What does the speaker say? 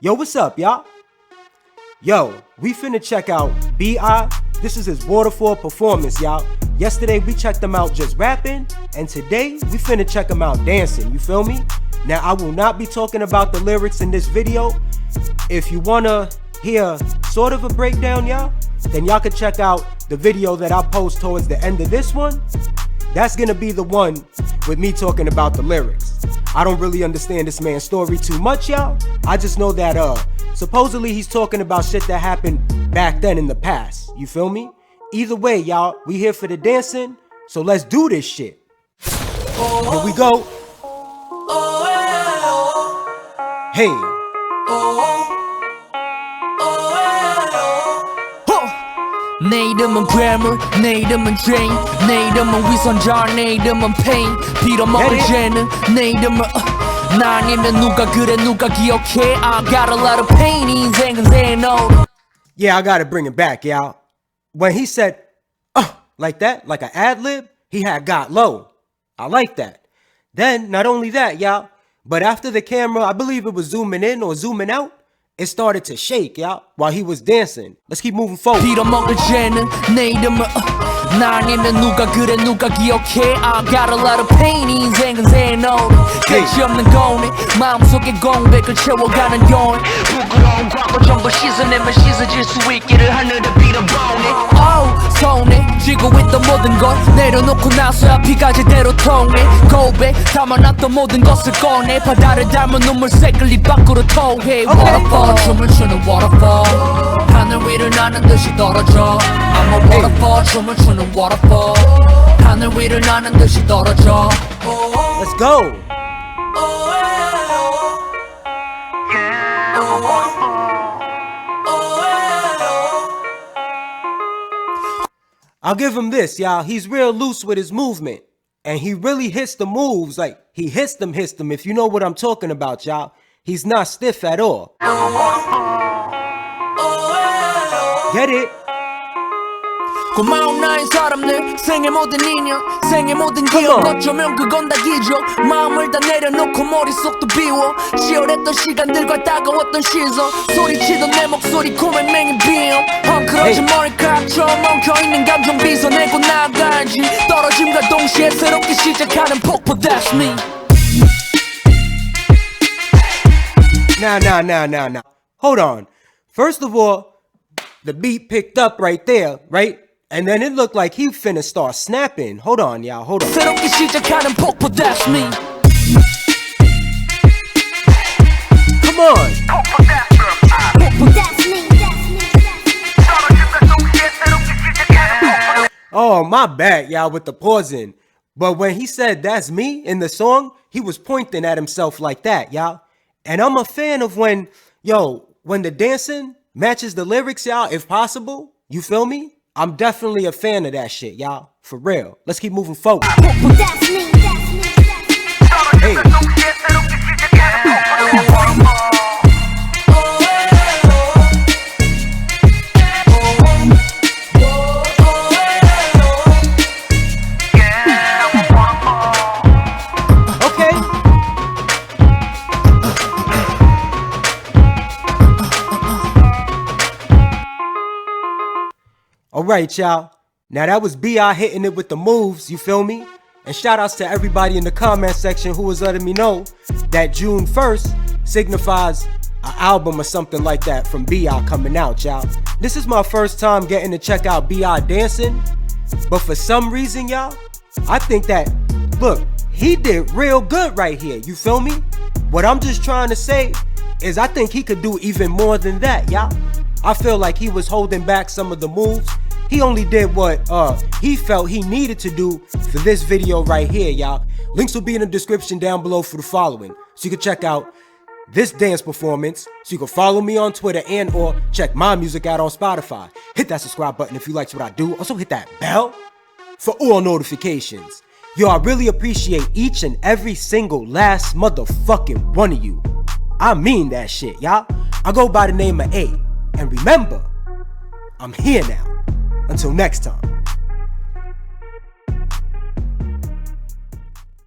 Yo, what's up, y'all? Yo, we finna check out B.I. This is his Waterfall performance, y'all. Yesterday, we checked him out just rapping, and today, we finna check him out dancing, you feel me? Now, I will not be talking about the lyrics in this video. If you wanna hear sort of a breakdown, y'all, then y'all can check out the video that I post towards the end of this one. That's gonna be the one with me talking about the lyrics. I don't really understand this man's story too much, y'all. I just know that supposedly he's talking about shit that happened back then in the past. You feel me? Either way, y'all, we here for the dancing, so let's do this shit. Here we go. Hey. 내 이름은 괴물, 내 이름은 죄인, 내 이름은 위선자, 내 이름은 pain. 빌어먹을 죄는 내 이름은 나 아니면 누가 그래 누가 기억해. I got a lot of pain. 인생은 새 노래. Yeah, I gotta bring it back, y'all. When he said, like that, like an ad-lib, he had got low. I like that. Then, not only that, y'all, but after the camera, I believe it was zooming in or zooming out, it started to shake, y'all, while he was dancing. Let's keep moving forward. 빌어먹을 죄는 내 이름은 나 아니면 누가 그래 누가 기억해. I got a lot of pain. 인생은 새 노래. 끝이 없는 고뇌 마음속에 공백을 채워가는 요인. 부끄러운 과거 전부 씻어내면 씻어질 수 있기를 하늘에 빌어보네. 손에 쥐고 있던 모든 걸 내려놓고 나서야 피가 제대로 통해. 고백 담아놨던 모든 것을 꺼내. 바다를 닮은 눈물색을 입 밖으로 토해. Waterfall 춤을 추는 waterfall. 하늘 위를 나는 듯이 떨어져. I'm a waterfall 춤을 추는 waterfall. 하늘 위를 나는 듯이 떨어져. Let's go. I'll give him this, y'all. He's real loose with his movement. And he really hits the moves. Like, he hits them, if you know what I'm talking about, y'all. He's not stiff at all. Get it? 고마운 나의 사람들 생의 모든 인연 생의 모든 기억 어쩌면 그건 다 기적 마음을 다 내려놓고 머릿속도 비워 치열했던 시간들과 따가웠던 시선 소리치던 내 목소리 코맹맹이 비염 헝클어진 머리카락처럼 엉켜있는 감정 빗어내고 나가야지 떨어짐과 동시에 새롭게 시작하는 폭포 That's me. Now. Hold on. First of all, the beat picked up right there, right? And then it looked like he finna start snapping. Hold on, y'all. Hold on. 새롭게 시작하는 폭포 That's me. Come on. Oh, my bad, y'all, with the pausing. But when he said that's me in the song, he was pointing at himself like that, y'all. And I'm a fan of when the dancing matches the lyrics, y'all, if possible. You feel me? I'm definitely a fan of that shit, y'all. For real. Let's keep moving forward. Hey. Alright, y'all. Now that was B.I hitting it with the moves, you feel me? And shout outs to everybody in the comment section who was letting me know that June 1st signifies an album or something like that from B.I coming out, y'all. This is my first time getting to check out B.I dancing, but for some reason, y'all, I think that, look, he did real good right here, you feel me? What I'm just trying to say is I think he could do even more than that, y'all. I feel like he was holding back some of the moves. He only did what he felt he needed to do for this video right here, y'all. Links will be in the description down below for the following, so you can check out this dance performance, so you can follow me on Twitter and or check my music out on Spotify. Hit that subscribe button if you liked what I do. Also hit that bell for all notifications. Yo, I really appreciate each and every single last motherfucking one of you. I mean that shit, y'all. I go by the name of A. And remember, I'm here now. Until next time.